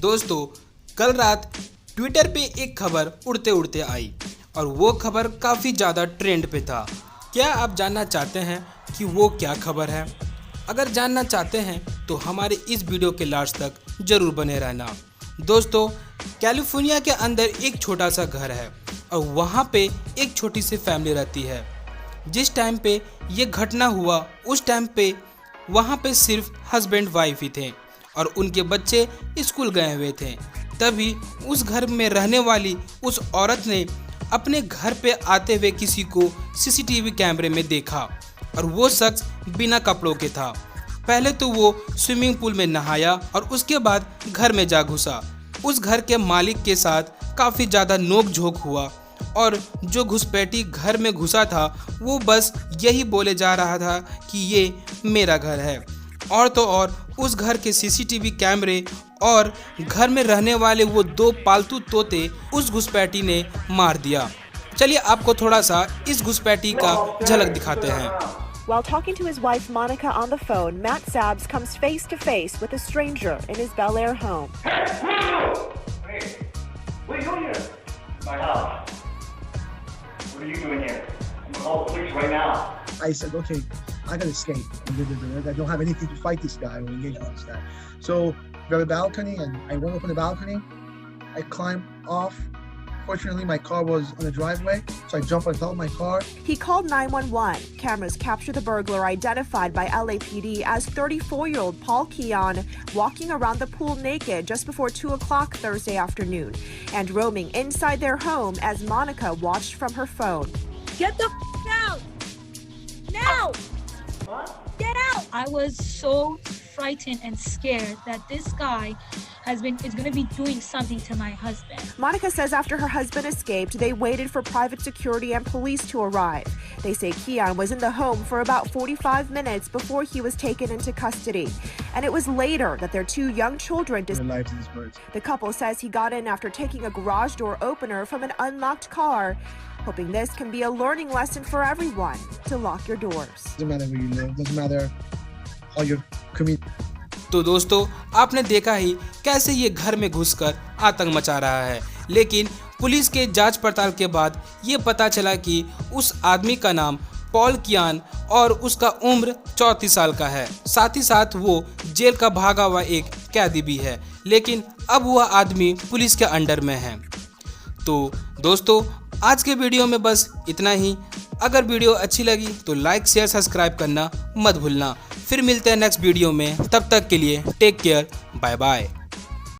दोस्तों, कल रात ट्विटर पे एक खबर उड़ते उड़ते आई और वो खबर काफ़ी ज़्यादा ट्रेंड पे था। क्या आप जानना चाहते हैं कि वो क्या खबर है? अगर जानना चाहते हैं तो हमारे इस वीडियो के लास्ट तक ज़रूर बने रहना। दोस्तों, कैलिफोर्निया के अंदर एक छोटा सा घर है और वहाँ पे एक छोटी सी फैमिली रहती है। जिस टाइम पे ये घटना हुआ उस टाइम पे वहाँ पे सिर्फ हस्बैंड वाइफ ही थे और उनके बच्चे स्कूल गए हुए थे। तभी उस घर में रहने वाली उस औरत ने अपने घर पे आते हुए किसी को सीसीटीवी कैमरे में देखा और वो शख्स बिना कपड़ों के था। पहले तो वो स्विमिंग पूल में नहाया और उसके बाद घर में जा घुसा। उस घर के मालिक के साथ काफ़ी ज़्यादा नोक झोंक हुआ और जो घुसपैठी घर में घुसा था वो बस यही बोले जा रहा था कि ये मेरा घर है। और तो और उस घर के सीसीटीवी कैमरे और घर में रहने वाले वो 2 पालतू तोते उस घुसपैठी ने मार दिया। चलिए आपको थोड़ा सा इस घुसपैठी का झलक दिखाते हैं। While talking to his wife Monica on the phone, Matt Sabbs comes face to face with a stranger in his Bel Air home. Hey, what are you doing here? My house. What are you doing here? I'm gonna call the police right now. I said, okay, I gotta escape. I don't have anything to fight this guy or engage with this guy. So we have a balcony and I went up on the balcony. I climbed off. Fortunately, my car was on the driveway, so I jumped on top of my car. He called 911. Cameras capture the burglar identified by LAPD as 34-year-old Paul Keon walking around the pool naked just before 2 o'clock Thursday afternoon and roaming inside their home as Monica watched from her phone. Get the out! Now! What? Get out! I was so frightened and scared that this guy is going to be doing something to my husband. Monica says after her husband escaped, they waited for private security and police to arrive. They say Keon was in the home for about 45 minutes before he was taken into custody. And it was later that their 2 young children Lives in this birds. The couple says he got in after taking a garage door opener from an unlocked car, hoping this can be a learning lesson for everyone to lock your doors. Doesn't matter where you live. Doesn't matter how your community. तो दोस्तों, आपने देखा ही कैसे ये घर में घुसकर आतंक मचा रहा है। लेकिन पुलिस के जांच पड़ताल के बाद ये पता चला कि उस आदमी का नाम पॉल कियान और उसका उम्र 34 साल का है। साथ ही साथ वो जेल का भागा हुआ एक कैदी भी है। लेकिन अब वह आदमी पुलिस के अंडर में है। तो दोस्तों, आज के वीडियो में बस इतना ही। अगर वीडियो अच्छी लगी तो लाइक शेयर सब्सक्राइब करना मत भूलना। फिर मिलते हैं नेक्स्ट वीडियो में। तब तक के लिए टेक केयर, बाय बाय।